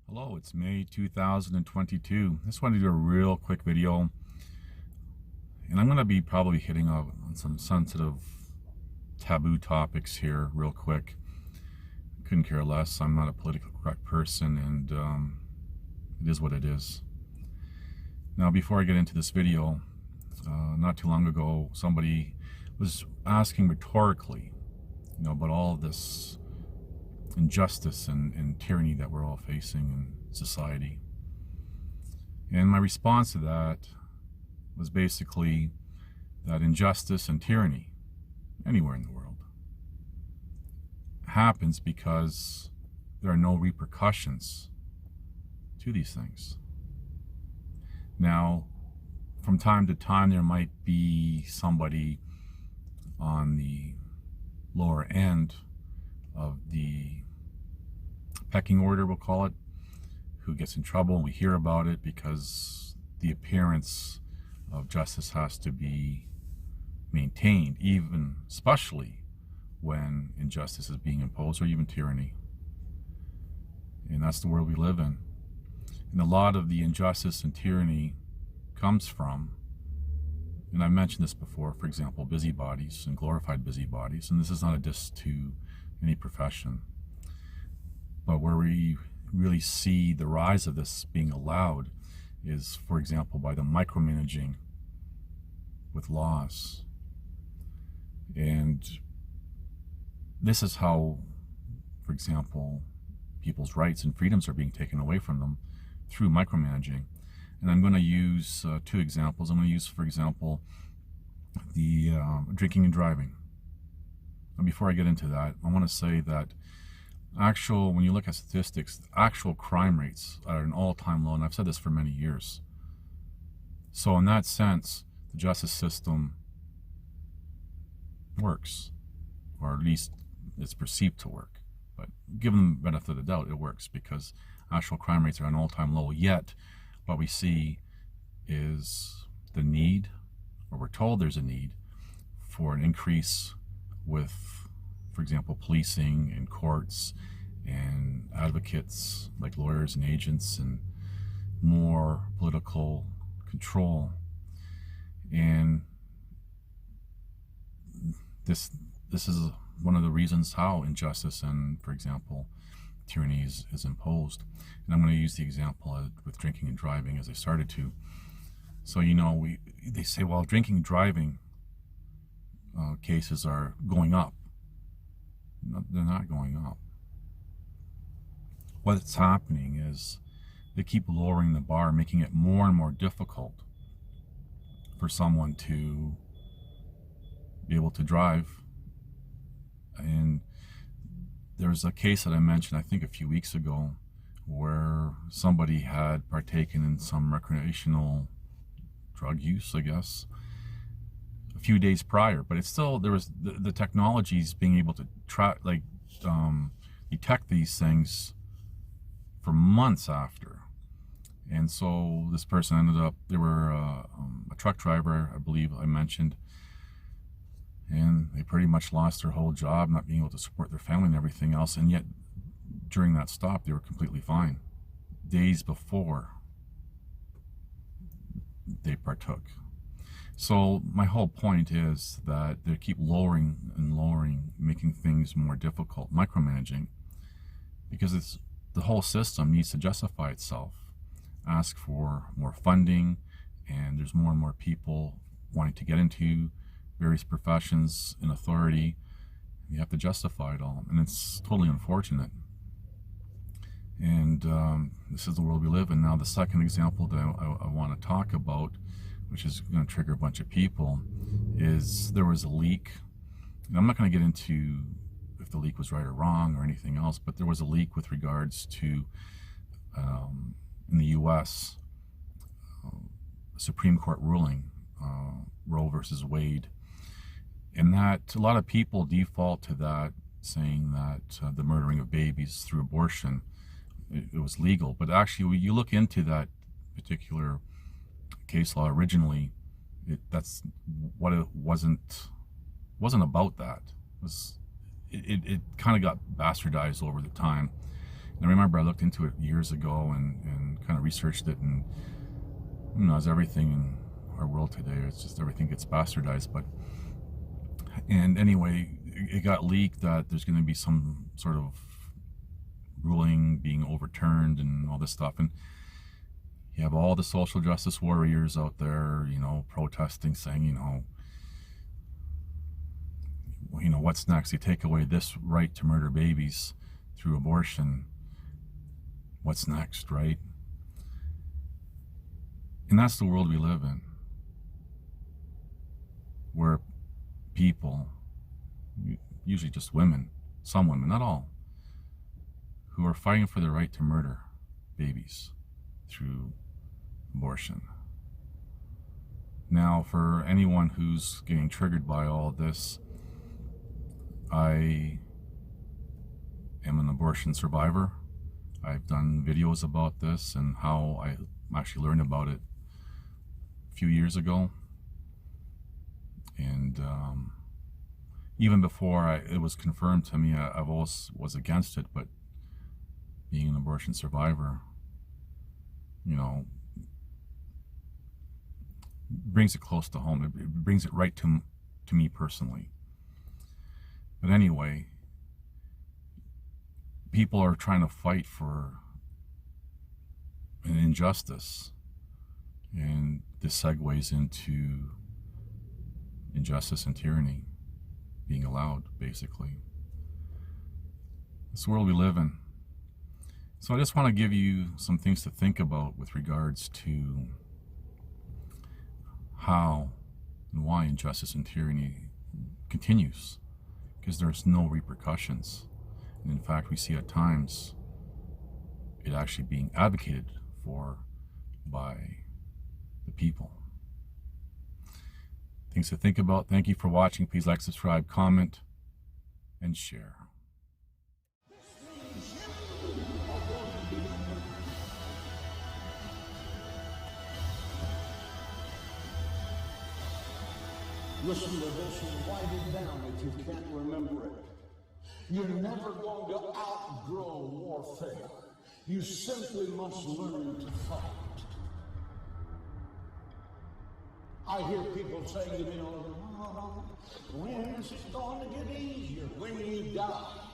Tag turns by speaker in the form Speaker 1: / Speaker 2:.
Speaker 1: Hello, it's May 2022. I just wanted to do a real quick video, and I'm going to be probably hitting on some sensitive taboo topics here real quick. Couldn't care less. I'm not a politically correct person, and it is what it is. Now, before I get into this video, not too long ago, somebody was asking rhetorically, about all of this injustice and tyranny that we're all facing in society. And my response to that was basically that injustice and tyranny anywhere in the world happens because there are no repercussions to these things. Now, from time to time, there might be somebody on the lower end of the pecking order, we'll call it, who gets in trouble, and we hear about it because the appearance of justice has to be maintained, even especially when injustice is being imposed, or even tyranny. And that's the world we live in. And a lot of the injustice and tyranny comes from, and I've mentioned this before, for example, busybodies and glorified busybodies, and this is not a diss to any profession, but where we really see the rise of this being allowed is, for example, by the micromanaging with laws. And this is how, for example, people's rights and freedoms are being taken away from them through micromanaging. And I'm going to use two examples. I'm going to use, for example, the drinking and driving. And before I get into that, I want to say that when you look at statistics, actual crime rates are at an all-time low, and I've said this for many years. So in that sense, the justice system works, or at least it's perceived to work. But given the benefit of the doubt, it works because actual crime rates are at an all-time low. Yet, what we see is the need, or we're told there's a need, for an increase with, for example, policing and courts and advocates like lawyers and agents, and more political control. And this is one of the reasons how injustice and, for example, tyranny is imposed. And I'm going to use the example with drinking and driving as I started to. So, they say, well, drinking and driving cases are going up. No, they're not going up. What's happening is they keep lowering the bar, making it more and more difficult for someone to be able to drive. And there's a case that I mentioned, I think a few weeks ago, where somebody had partaken in some recreational drug use, I guess, a few days prior. But it's still, there was the technologies being able to detect these things for months after. And so this person ended up, they were a truck driver, I believe I mentioned, and they pretty much lost their whole job, not being able to support their family and everything else. And yet during that stop, they were completely fine days before they partook. So my whole point is that they keep lowering and lowering, making things more difficult, micromanaging, because the whole system needs to justify itself, ask for more funding, and there's more and more people wanting to get into various professions in authority. You have to justify it all, and it's totally unfortunate. And this is the world we live in. Now, the second example that I want to talk about, which is going to trigger a bunch of people, is there was a leak. And I'm not going to get into if the leak was right or wrong or anything else, but there was a leak with regards to, in the U.S., Supreme Court ruling, Roe versus Wade. And that a lot of people default to that, saying that the murdering of babies through abortion, it was legal. But actually, when you look into that particular case law originally, that's what it wasn't about. That it kind of got bastardized over the time. And I remember I looked into it years ago and kind of researched it, and as everything in our world today, it's just everything gets bastardized. And anyway, it got leaked that there's going to be some sort of ruling being overturned and all this stuff. And you have all the social justice warriors out there, protesting, saying, what's next? You take away this right to murder babies through abortion. What's next, right? And that's the world we live in, where people, usually just women, some women, not all, who are fighting for the right to murder babies through abortion. Now, for anyone who's getting triggered by all this, I am an abortion survivor. I've done videos about this and how I actually learned about it a few years ago. And even before it was confirmed to me, I've always was against it, but being an abortion survivor, brings it close to home. It brings it right to me personally. But anyway, people are trying to fight for an injustice, and this segues into injustice and tyranny being allowed, basically. It's the world we live in. So I just want to give you some things to think about with regards to how and why injustice and tyranny continues, because there's no repercussions. And in fact, we see at times it actually being advocated for by the people. Things to think about. Thank you for watching. Please like, subscribe, comment, and share.
Speaker 2: Listen to this and write it down if you can't remember it. You're never going to outgrow warfare. You simply must learn to fight. I hear people saying to me, when is it going to get easier? When you die.